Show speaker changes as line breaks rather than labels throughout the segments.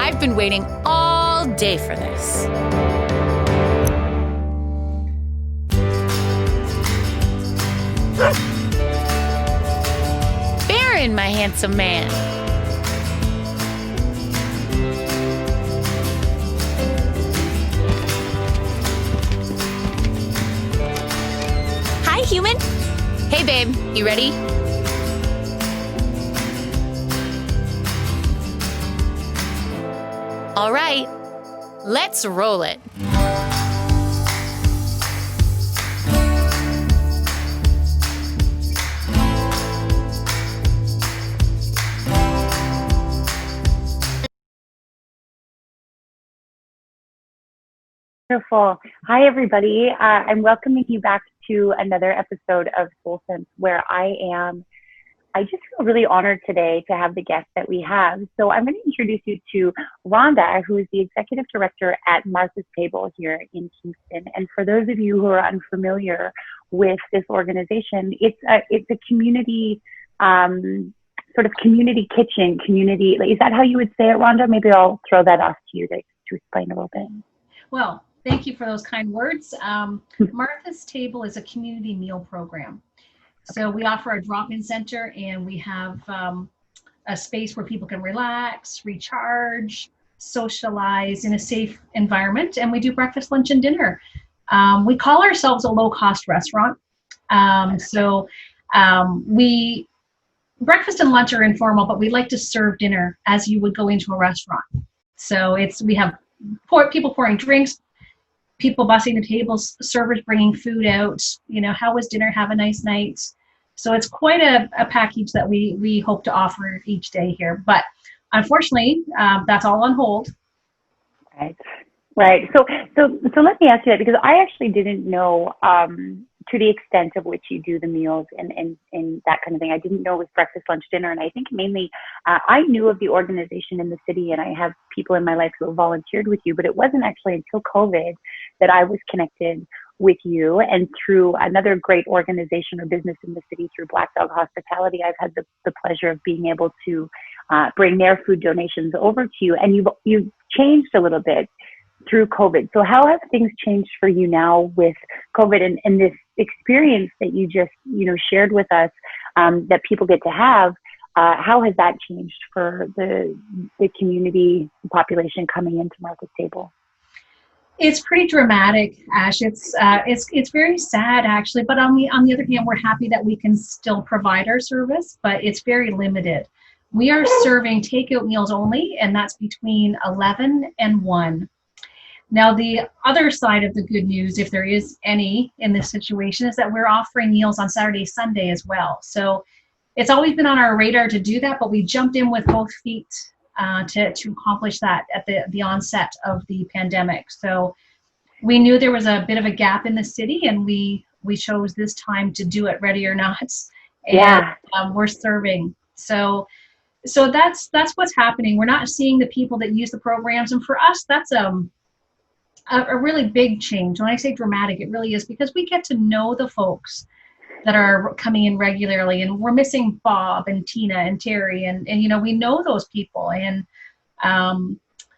I've been waiting all day for this. Baron, my handsome man. Hi, human. Hey, babe, you ready? All right, let's roll it.
Wonderful. Hi, everybody. I'm welcoming you back to another episode of Soul Sense, where I just feel really honored today to have the guest that we have. So I'm going to introduce you to Ronda, who is the executive director at Martha's Table here in Kingston. And for those of you who are unfamiliar with this organization, it's a community, sort of community kitchen, community. Is that how you would say it, Ronda? Maybe I'll throw that off to you to explain a little bit.
Well, thank you for those kind words. Martha's Table is a community meal program. So we offer a drop-in center, and we have a space where people can relax, recharge, socialize in a safe environment. And we do breakfast, lunch, and dinner. We call ourselves a low-cost restaurant. Breakfast and lunch are informal, but we like to serve dinner as you would go into a restaurant. So we have people pouring drinks, people bussing the tables, servers bringing food out. You know, how was dinner? Have a nice night. So it's quite a package that we hope to offer each day here. But unfortunately, that's all on hold.
Right. So let me ask you that, because I actually didn't know to the extent of which you do the meals and that kind of thing. I didn't know it was breakfast, lunch, dinner. And I think mainly I knew of the organization in the city, and I have people in my life who have volunteered with you, but it wasn't actually until COVID that I was connected with you. And through another great organization or business in the city, through Black Dog Hospitality, I've had the pleasure of being able to bring their food donations over to you. And you've changed a little bit through COVID. So how have things changed for you now with COVID and this experience that you just, shared with us, that people get to have? How has that changed for the community population coming into Martha's Table?
It's pretty dramatic, Ash. It's very sad, actually. But on the other hand, we're happy that we can still provide our service, but it's very limited. We are serving takeout meals only, and that's between 11 and 1. Now, the other side of the good news, if there is any in this situation, is that we're offering meals on Saturday, Sunday as well. So it's always been on our radar to do that, but we jumped in with both feet to accomplish that at the onset of the pandemic. So we knew there was a bit of a gap in the city, and we chose this time to do it, ready or not. And we're serving. So that's what's happening. We're not seeing the people that use the programs, and for us, that's a really big change. When I say dramatic, it really is, because we get to know the folks that are coming in regularly, and we're missing Bob and Tina and Terry, and we know those people, and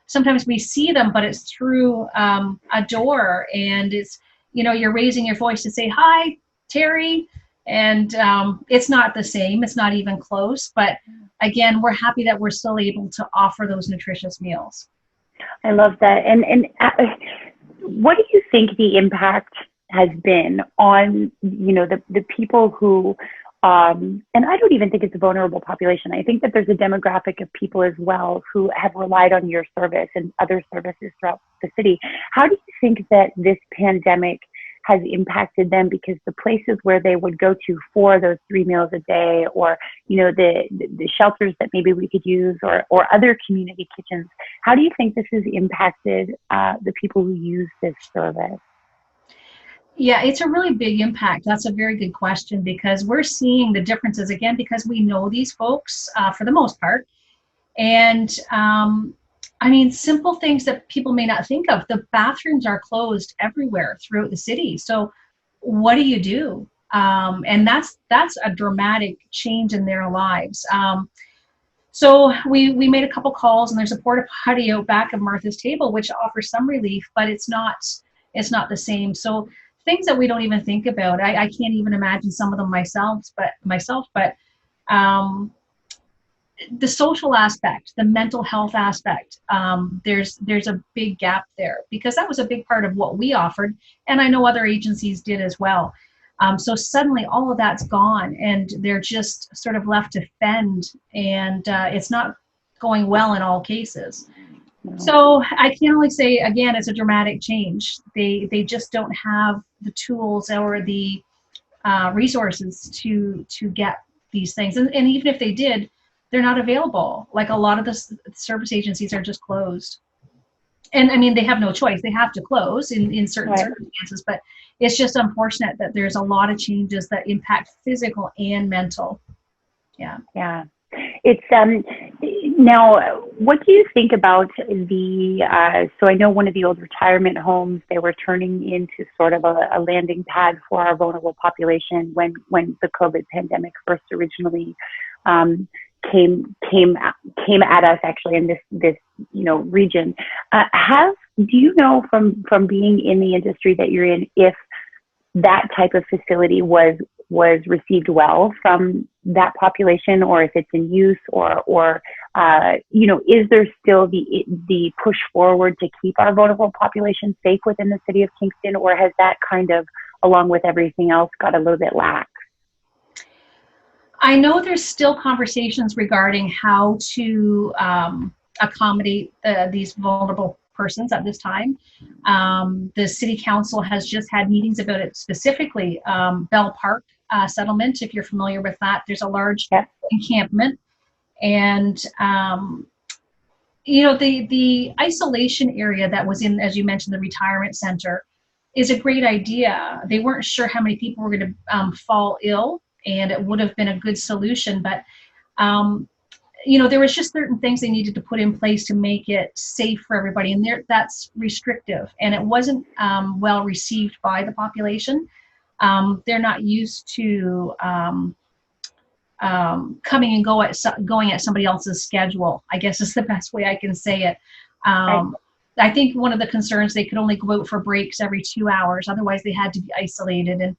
sometimes we see them, but it's through a door, and it's you're raising your voice to say hi, Terry, and it's not the same. It's not even close. But again, we're happy that we're still able to offer those nutritious meals.
I love that. And what do you think the impact has been on, the people who, and I don't even think it's a vulnerable population. I think that there's a demographic of people as well who have relied on your service and other services throughout the city. How do you think that this pandemic has impacted them? Because the places where they would go to for those 3 meals a day, or, the shelters that maybe we could use, or other community kitchens, how do you think this has impacted the people who use this service?
Yeah, it's a really big impact. That's a very good question, because we're seeing the differences, again, because we know these folks for the most part. And simple things that people may not think of. The bathrooms are closed everywhere throughout the city. So what do you do? And that's a dramatic change in their lives. So we made a couple calls, and there's a porta potty out back of Martha's Table, which offers some relief, but it's not the same. So things that we don't even think about. I can't even imagine some of them but the social aspect, the mental health aspect, there's a big gap there, because that was a big part of what we offered, and I know other agencies did as well. So suddenly all of that's gone, and they're just sort of left to fend, and it's not going well in all cases. So I can only say, again, it's a dramatic change. They just don't have the tools or the resources to get these things, and even if they did, they're not available. Like, a lot of the service agencies are just closed. And I mean, they have no choice. They have to close in certain circumstances, but it's just unfortunate that there's a lot of changes that impact physical and mental. Yeah.
Yeah. It's now, what do you think about the so I know one of the old retirement homes, they were turning into sort of a landing pad for our vulnerable population when the COVID pandemic first originally came at us, actually, in this region. Do you know from being in the industry that you're in, if that type of facility was received well from that population, or if it's in use, or is there still the push forward to keep our vulnerable population safe within the city of Kingston, or has that kind of, along with everything else, got a little bit lax?
I know there's still conversations regarding how to accommodate these vulnerable persons at this time. The city council has just had meetings about it, specifically Bell Park settlement. If you're familiar with that, there's a large encampment, and the isolation area that was in, as you mentioned, the retirement center, is a great idea. They weren't sure how many people were going to fall ill, and it would have been a good solution, but there was just certain things they needed to put in place to make it safe for everybody, and that's restrictive, and it wasn't well received by the population. They're not used to coming and going at somebody else's schedule, I guess is the best way I can say it. I think one of the concerns, they could only go out for breaks every 2 hours, otherwise they had to be isolated, and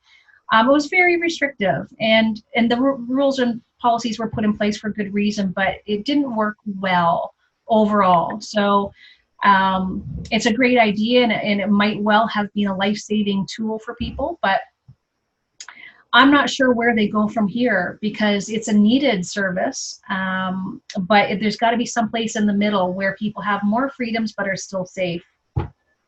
it was very restrictive, and the rules and policies were put in place for good reason, but it didn't work well overall. So it's a great idea, and it might well have been a life-saving tool for people, but I'm not sure where they go from here, because it's a needed service, but there's got to be some place in the middle where people have more freedoms but are still safe.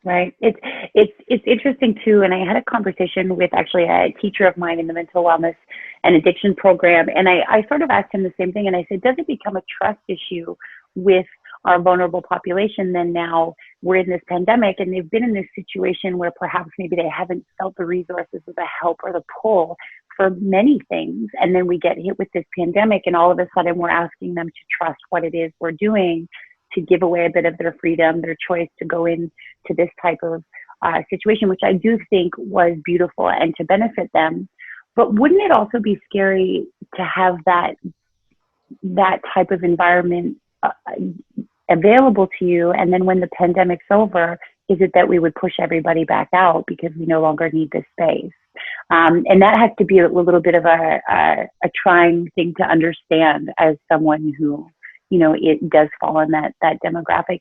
Right. It's interesting too. And I had a conversation with actually a teacher of mine in the mental wellness and addiction program. And I sort of asked him the same thing. And I said, does it become a trust issue with our vulnerable population then? Now we're in this pandemic, and they've been in this situation where perhaps maybe they haven't felt the resources or the help or the pull for many things. And then we get hit with this pandemic, and all of a sudden we're asking them to trust what it is we're doing, to give away a bit of their freedom, their choice to go into this type of situation, which I do think was beautiful and to benefit them. But wouldn't it also be scary to have that type of environment available to you, and then when the pandemic's over, is it that we would push everybody back out because we no longer need this space? And that has to be a little bit of a trying thing to understand as someone who, it does fall in that demographic.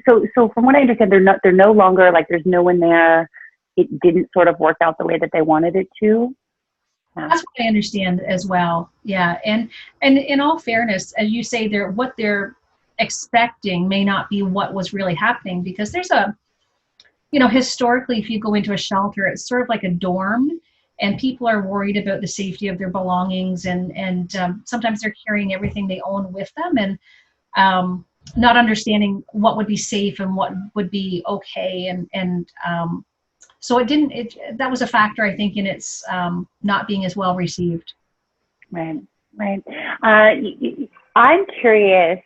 So from what I understand, they're no longer, like, there's no one there. It didn't sort of work out the way that they wanted it to.
That's what I understand as well. Yeah. And in all fairness, as you say, what they're expecting may not be what was really happening, because there's historically, if you go into a shelter, it's sort of like a dorm, and people are worried about the safety of their belongings, and sometimes they're carrying everything they own with them, and not understanding what would be safe and what would be okay, and so that was a factor, I think, in its not being as well received.
Right. I'm curious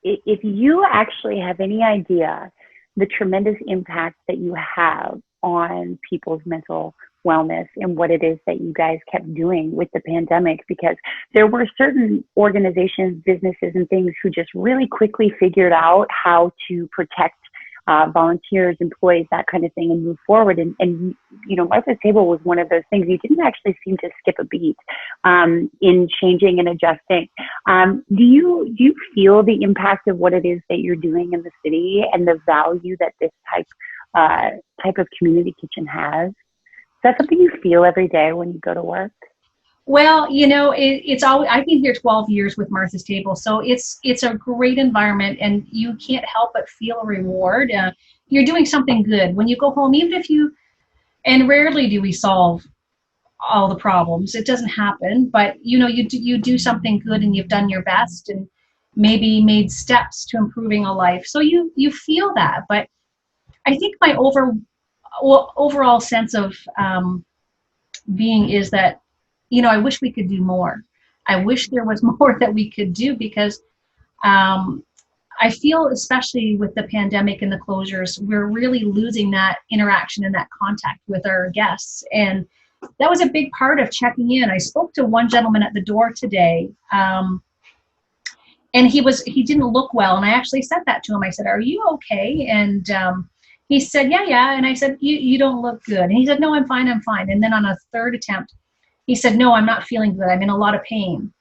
if you actually have any idea the tremendous impact that you have on people's mental wellness and what it is that you guys kept doing with the pandemic, because there were certain organizations, businesses, and things who just really quickly figured out how to protect volunteers, employees, that kind of thing, and move forward. And Martha's Table was one of those things. You didn't actually seem to skip a beat in changing and adjusting. Do you feel the impact of what it is that you're doing in the city and the value that this type of community kitchen has? Is that something you feel every day when you go to work?
Well, it's always, I've been here 12 years with Martha's Table, so it's a great environment, and you can't help but feel a reward. You're doing something good when you go home, even if and rarely do we solve all the problems. It doesn't happen, but you do something good, and you've done your best, and maybe made steps to improving a life. So you feel that. But I think my overall sense of being is that, I wish we could do more. I wish there was more that we could do, because I feel, especially with the pandemic and the closures, we're really losing that interaction and that contact with our guests. And that was a big part of checking in. I spoke to one gentleman at the door today, and he didn't look well. And I actually said that to him. I said, "Are you okay?" And he said, yeah. And I said, you don't look good. And he said, "No, I'm fine. And then on a third attempt, he said, "No, I'm not feeling good. I'm in a lot of pain."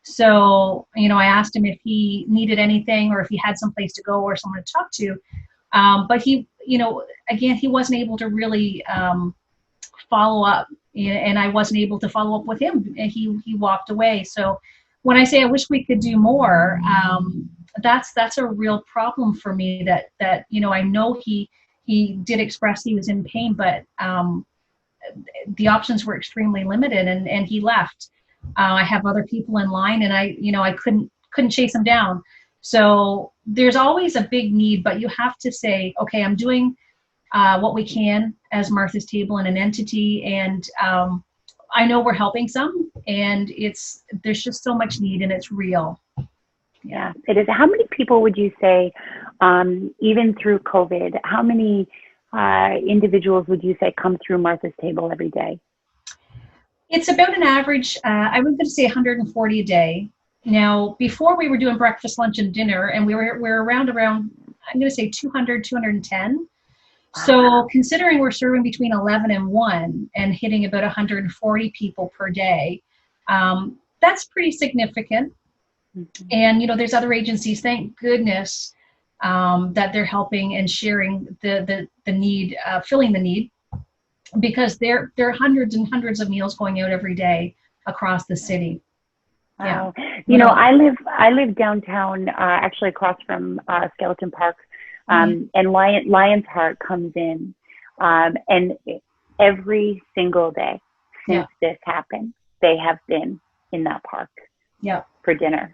So, I asked him if he needed anything or if he had some place to go or someone to talk to. But he, again, he wasn't able to really follow up, and I wasn't able to follow up with him, and he walked away. So when I say I wish we could do more, that's a real problem for me, that I know he did express he was in pain, but the options were extremely limited, and he left. I have other people in line, and I couldn't chase him down. So there's always a big need, but you have to say, okay, I'm doing what we can as Martha's Table and an entity, and I know we're helping some, and there's just so much need, and it's real.
Yeah, it is. How many people would you say, even through COVID, how many individuals would you say come through Martha's Table every day?
It's about an average, I was going to say 140 a day. Now, before we were doing breakfast, lunch, and dinner, and we're around, I'm going to say 200, 210. So considering we're serving between 11 and 1 and hitting about 140 people per day, that's pretty significant. Mm-hmm. And, there's other agencies, thank goodness, that they're helping and sharing the need, filling the need, because there are hundreds and hundreds of meals going out every day across the city.
Wow. Yeah. I live downtown, actually across from Skeleton Park, and Lions Heart comes in, and every single day since this happened, they have been in that park for dinner.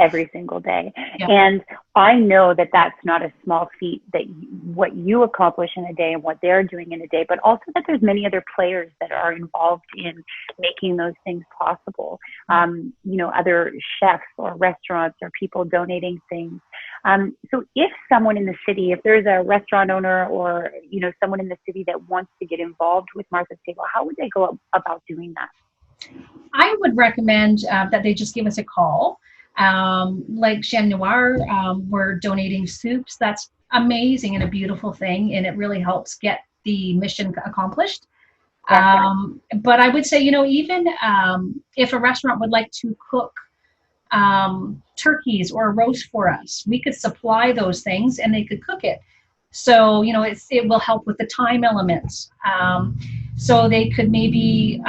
Every single day. Yeah. And I know that that's not a small feat, that what you accomplish in a day and what they're doing in a day, but also that there's many other players that are involved in making those things possible. Other chefs or restaurants or people donating things. So if someone in the city, if there's a restaurant owner or, someone in the city that wants to get involved with Martha's Table, how would they go about doing that?
I would recommend that they just give us a call. Like Chez Noir, we're donating soups. That's amazing and a beautiful thing, and it really helps get the mission accomplished. But I would say, even if a restaurant would like to cook turkeys or a roast for us, we could supply those things and they could cook it. So, it will help with the time elements. So they could maybe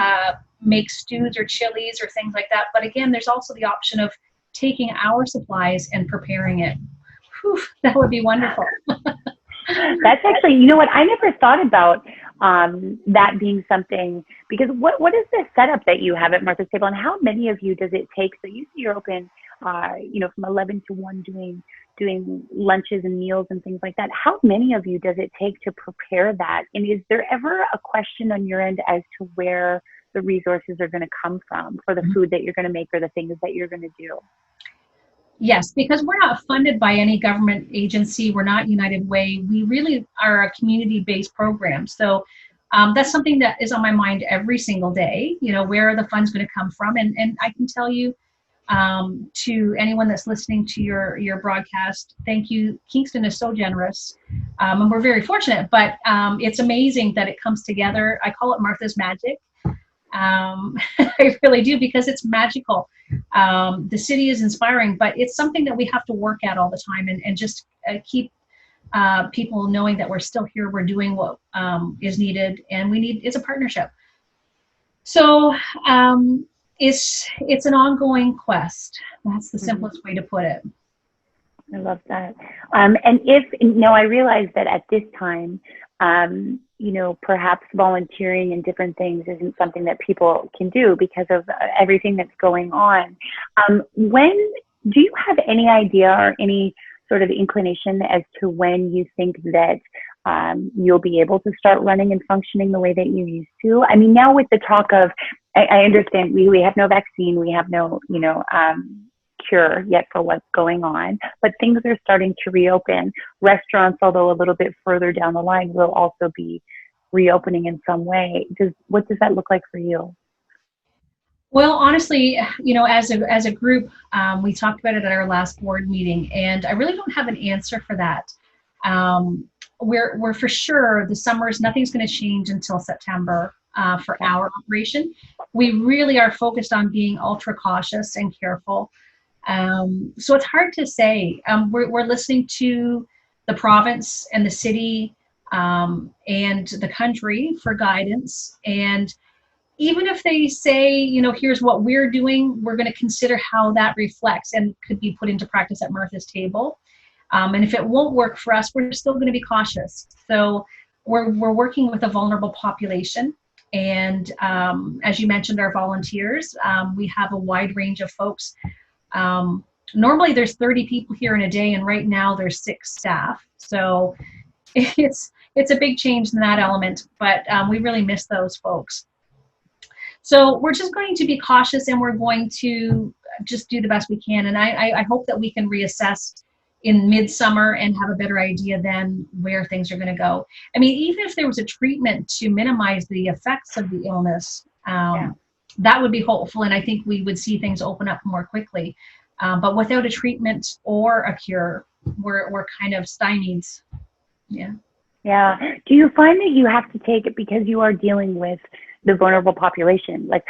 make stews or chilies or things like that. But again, there's also the option of taking our supplies and preparing it. Whew, that would be wonderful.
That's actually, I never thought about that being something, because what is the setup that you have at Martha's Table, and how many of you does it take? So you see you're open, from 11 to 1 doing lunches and meals and things like that. How many of you does it take to prepare that? And is there ever a question on your end as to where the resources are going to come from for the food that you're going to make or the things that you're going to do?
Yes, because we're not funded by any government agency. We're not United Way. We really are a community-based program. So that's something that is on my mind every single day. Where are the funds going to come from? And I can tell you, to anyone that's listening to your broadcast, thank you. Kingston is so generous, and we're very fortunate, but it's amazing that it comes together. I call it Martha's magic. I really do, because it's magical. The city is inspiring, but it's something that we have to work at all the time, and just keep people knowing that we're still here, we're doing what is needed, and it's a partnership. So it's an ongoing quest. That's the simplest way to put it.
I love that. And I realize that at this time, perhaps volunteering and different things isn't something that people can do because of everything that's going on. Do you have any idea or any sort of inclination as to when you think that you'll be able to start running and functioning the way that you used to? I mean, now with the talk of, I understand we have no vaccine, we have no, cure yet for what's going on, but things are starting to reopen. Restaurants, although a little bit further down the line, will also be reopening in some way. What does that look like for you?
Well, honestly, as a group, we talked about it at our last board meeting, and I really don't have an answer for that. We're for sure the summers, nothing's going to change until September for our operation. We really are focused on being ultra cautious and careful. So it's hard to say. We're listening to the province and the city and the country for guidance. And even if they say, here's what we're doing, we're going to consider how that reflects and could be put into practice at Martha's table. And if it won't work for us, we're still going to be cautious. So we're working with a vulnerable population. And as you mentioned, our volunteers, we have a wide range of folks. Normally there's 30 people here in a day, and right now there's 6 staff. So it's a big change in that element, but we really miss those folks. So we're just going to be cautious, and we're going to just do the best we can. And I hope that we can reassess in midsummer and have a better idea then where things are going to go. I mean, even if there was a treatment to minimize the effects of the illness, that would be hopeful, and I think we would see things open up more quickly. But without a treatment or a cure, we're kind of stymied. Yeah. Yeah.
Do you find that you have to take it because you are dealing with the vulnerable population? Like,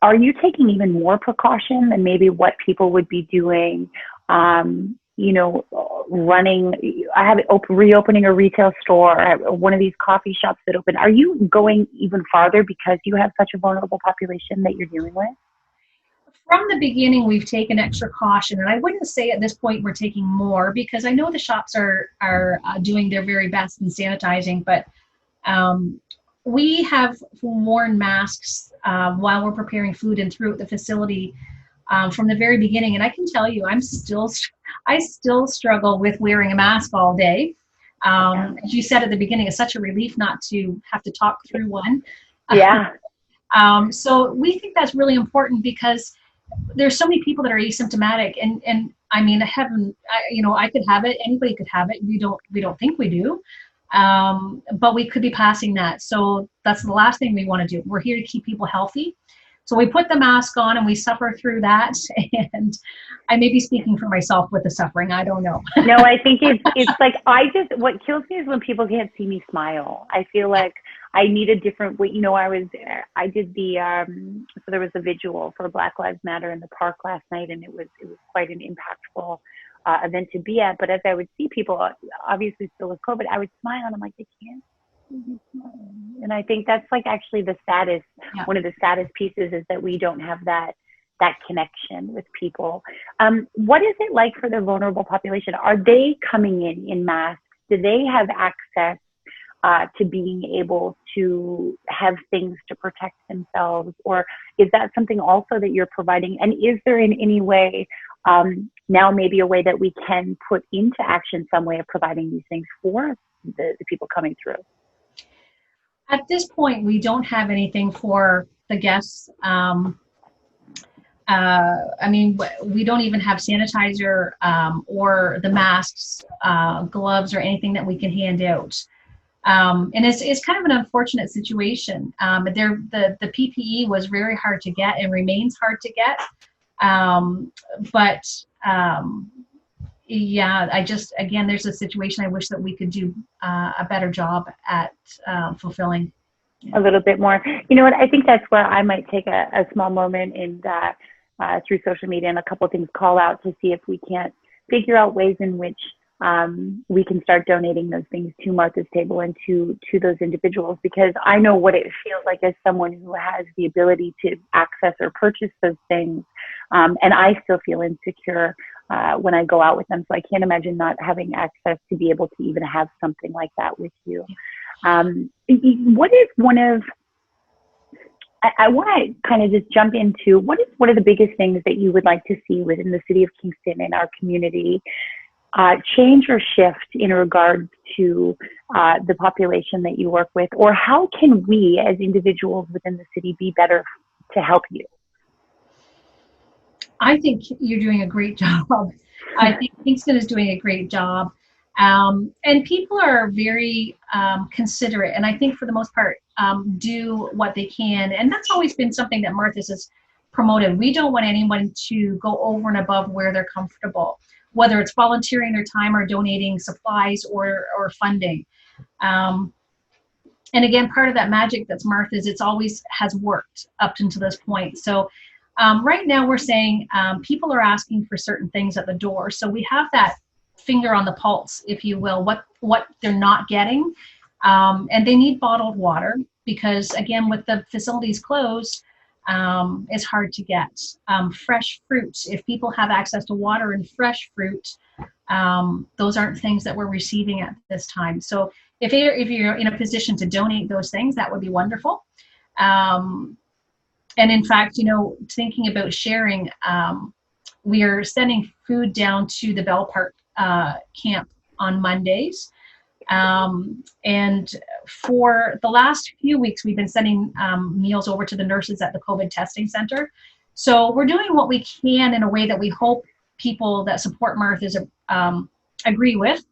are you taking even more precaution than maybe what people would be doing? Reopening a retail store, one of these coffee shops that open. Are you going even farther because you have such a vulnerable population that you're dealing with?
From the beginning, we've taken extra caution, and I wouldn't say at this point we're taking more, because I know the shops are doing their very best in sanitizing, but we have worn masks while we're preparing food and throughout the facility from the very beginning. And I can tell you, I still struggle with wearing a mask all day. As you said at the beginning, it's such a relief not to have to talk through one.
Yeah.
So we think that's really important, because there's so many people that are asymptomatic, and I mean, I could have it, anybody could have it. We don't think we do. But we could be passing that. So that's the last thing we want to do. We're here to keep people healthy. So we put the mask on and we suffer through that. And I may be speaking for myself with the suffering. I don't know.
No, I think it's like, what kills me is when people can't see me smile. I feel like I need a different way. I did so there was a vigil for Black Lives Matter in the park last night, and it was quite an impactful event to be at. But as I would see people, obviously still with COVID, I would smile, and I'm like, they can't see me smiling. And I think that's like actually the saddest, one of the saddest pieces, is that we don't have that connection with people. What is it like for the vulnerable population? Are they coming in masks? Do they have access to being able to have things to protect themselves? Or is that something also that you're providing? And is there in any way now maybe a way that we can put into action some way of providing these things for the people coming through?
At this point, we don't have anything for the guests. I mean, we don't even have sanitizer or the masks, gloves, or anything that we can hand out. And it's kind of an unfortunate situation. The PPE was very hard to get and remains hard to get. But yeah, again, there's a situation I wish that we could do a better job at fulfilling.
A little bit more. You know what? I think that's where I might take a small moment and through social media and a couple of things call out to see if we can't figure out ways in which we can start donating those things to Martha's Table and to those individuals, because I know what it feels like as someone who has the ability to access or purchase those things. And I still feel insecure when I go out with them. So I can't imagine not having access to be able to even have something like that with you. What is one of, I want to kind of just jump into, what is one of the biggest things that you would like to see within the city of Kingston and our community change or shift in regards to the population that you work with? Or how can we as individuals within the city be better to help you?
I think you're doing a great job. I think Kingston is doing a great job. And people are very considerate, and I think for the most part do what they can. And that's always been something that Martha's has promoted. We don't want anyone to go over and above where they're comfortable, whether it's volunteering their time or donating supplies or funding. And again, part of that magic that's Martha's, it's always has worked up until this point. So right now we're saying people are asking for certain things at the door. So we have that finger on the pulse, if you will, what they're not getting. And they need bottled water because, again, with the facilities closed, it's hard to get. Fresh fruit, if people have access to water and fresh fruit, those aren't things that we're receiving at this time. So if you're in a position to donate those things, that would be wonderful. And in fact, thinking about sharing, we are sending food down to the Bell Park camp on Mondays. And for the last few weeks, we've been sending meals over to the nurses at the COVID testing center. So we're doing what we can in a way that we hope people that support Martha's agree with.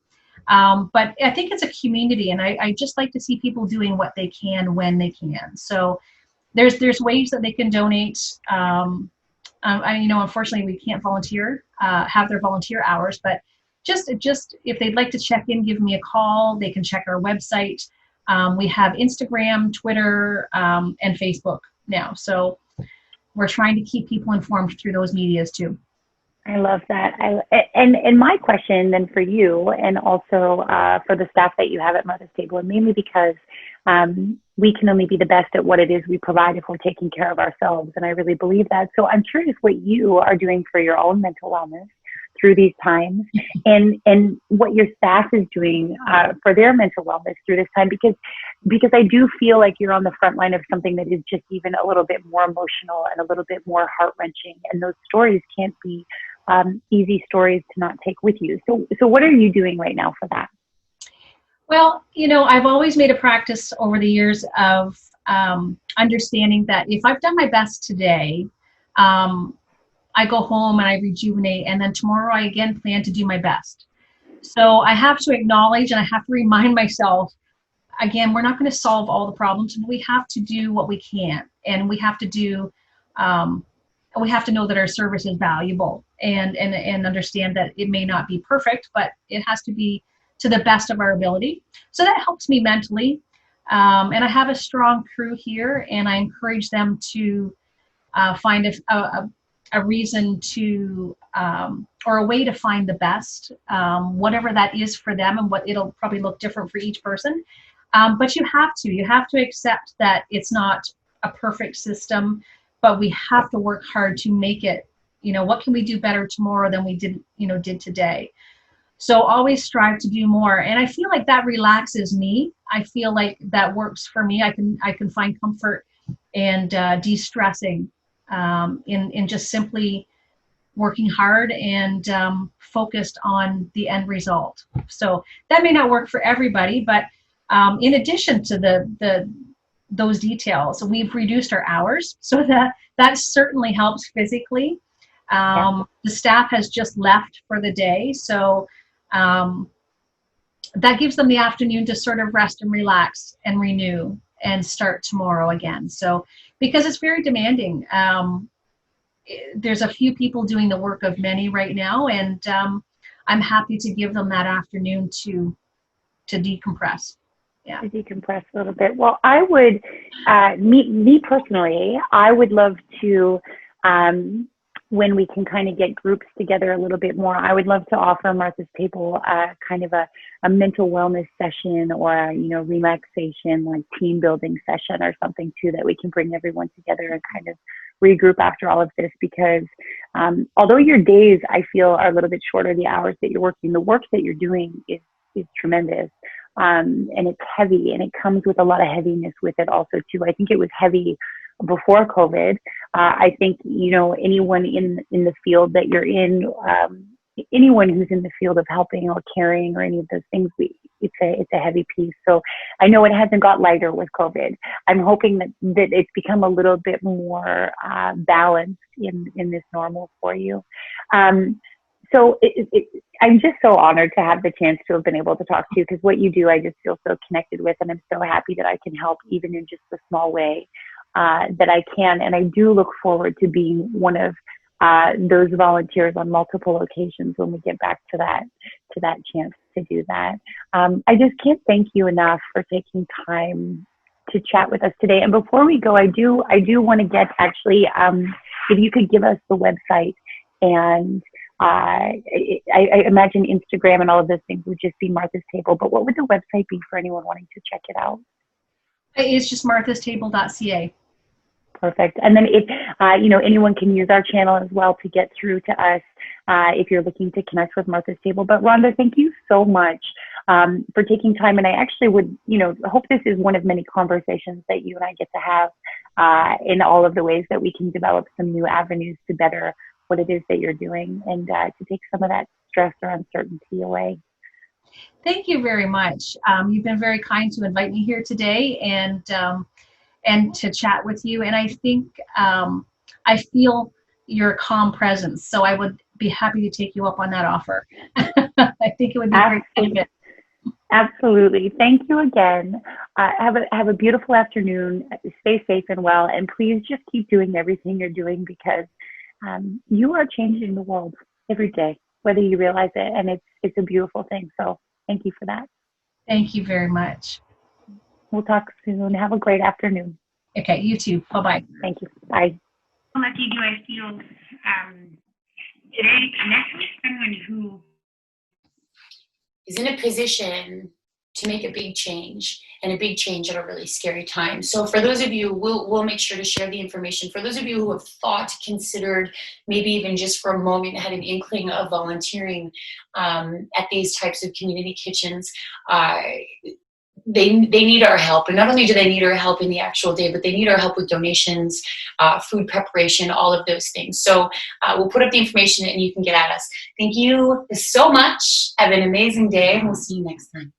But I think it's a community, and I just like to see people doing what they can when they can. So there's ways that they can donate. Unfortunately, we can't volunteer, have their volunteer hours, but just if they'd like to check in, give me a call. They can check our website. We have Instagram, Twitter, and Facebook now. So we're trying to keep people informed through those medias too.
I love that. And my question then for you, and also for the staff that you have at Martha's Table, and mainly because we can only be the best at what it is we provide if we're taking care of ourselves. And I really believe that. So I'm curious what you are doing for your own mental wellness through these times, and what your staff is doing for their mental wellness through this time, because I do feel like you're on the front line of something that is just even a little bit more emotional and a little bit more heart-wrenching, and those stories can't be easy stories to not take with you. So what are you doing right now for that?
Well, I've always made a practice over the years of understanding that if I've done my best today, I go home and I rejuvenate, and then tomorrow I again plan to do my best. So I have to acknowledge, and I have to remind myself, again, we're not going to solve all the problems, but we have to do what we can, and we have to do, we have to know that our service is valuable, and understand that it may not be perfect, but it has to be to the best of our ability. So that helps me mentally. And I have a strong crew here, and I encourage them to find a reason to, or a way to find the best, whatever that is for them, and what it'll probably look different for each person. But you have to accept that it's not a perfect system, but we have to work hard to make it, what can we do better tomorrow than we did today? So always strive to do more. And I feel like that relaxes me. I feel like that works for me. I can find comfort and de-stressing in just simply working hard and focused on the end result. So that may not work for everybody, but in addition to those details, we've reduced our hours, so that certainly helps physically. The staff has just left for the day, so that gives them the afternoon to sort of rest and relax and renew and start tomorrow again. So because it's very demanding, there's a few people doing the work of many right now, and I'm happy to give them that afternoon to decompress. Yeah.
To decompress a little bit. Well, I would, me personally, I would love to, when we can kind of get groups together a little bit more, I would love to offer Martha's Table kind of a mental wellness session, or a, relaxation, like team building session or something too, that we can bring everyone together and kind of regroup after all of this. Because although your days, I feel, are a little bit shorter, the hours that you're working, the work that you're doing is tremendous. And it's heavy, and it comes with a lot of heaviness with it also too. I think it was heavy before COVID. I think, anyone in the field that you're in, anyone who's in the field of helping or caring or any of those things, it's a heavy piece. So I know it hasn't got lighter with COVID. I'm hoping that it's become a little bit more balanced in this normal for you. So I'm just so honored to have the chance to have been able to talk to you, because what you do, I just feel so connected with, and I'm so happy that I can help, even in just a small way that I can. And I do look forward to being one of those volunteers on multiple occasions when we get back to that chance to do that. I just can't thank you enough for taking time to chat with us today. And before we go, I do want to get, actually, if you could give us the website, and I imagine Instagram and all of those things would just be Martha's Table, but what would the website be for anyone wanting to check it out?
It's just marthastable.ca.
Perfect. And then if, anyone can use our channel as well to get through to us if you're looking to connect with Martha's Table. But Rhonda, thank you so much for taking time. And I actually would, hope this is one of many conversations that you and I get to have in all of the ways that we can develop some new avenues to better what it is that you're doing, and to take some of that stress or uncertainty away.
Thank you very much. You've been very kind to invite me here today, and to chat with you. And I think I feel your calm presence, so I would be happy to take you up on that offer. I think it would be great.
Absolutely. Thank you again. Have a beautiful afternoon. Stay safe and well, and please just keep doing everything you're doing, because you are changing the world every day, whether you realize it, and it's a beautiful thing. So thank you for that.
Thank you very much.
We'll talk soon. Have a great afternoon.
Okay, you too. Bye-bye.
Thank you. Bye. How lucky do I feel today to connect with someone who
is in a position to make a big change, and a big change at a really scary time. So for those of you, we'll make sure to share the information. For those of you who have thought, considered, maybe even just for a moment had an inkling of volunteering at these types of community kitchens, they need our help. And not only do they need our help in the actual day, but they need our help with donations, food preparation, all of those things. So we'll put up the information and you can get at us. Thank you so much. Have an amazing day, and we'll see you next time.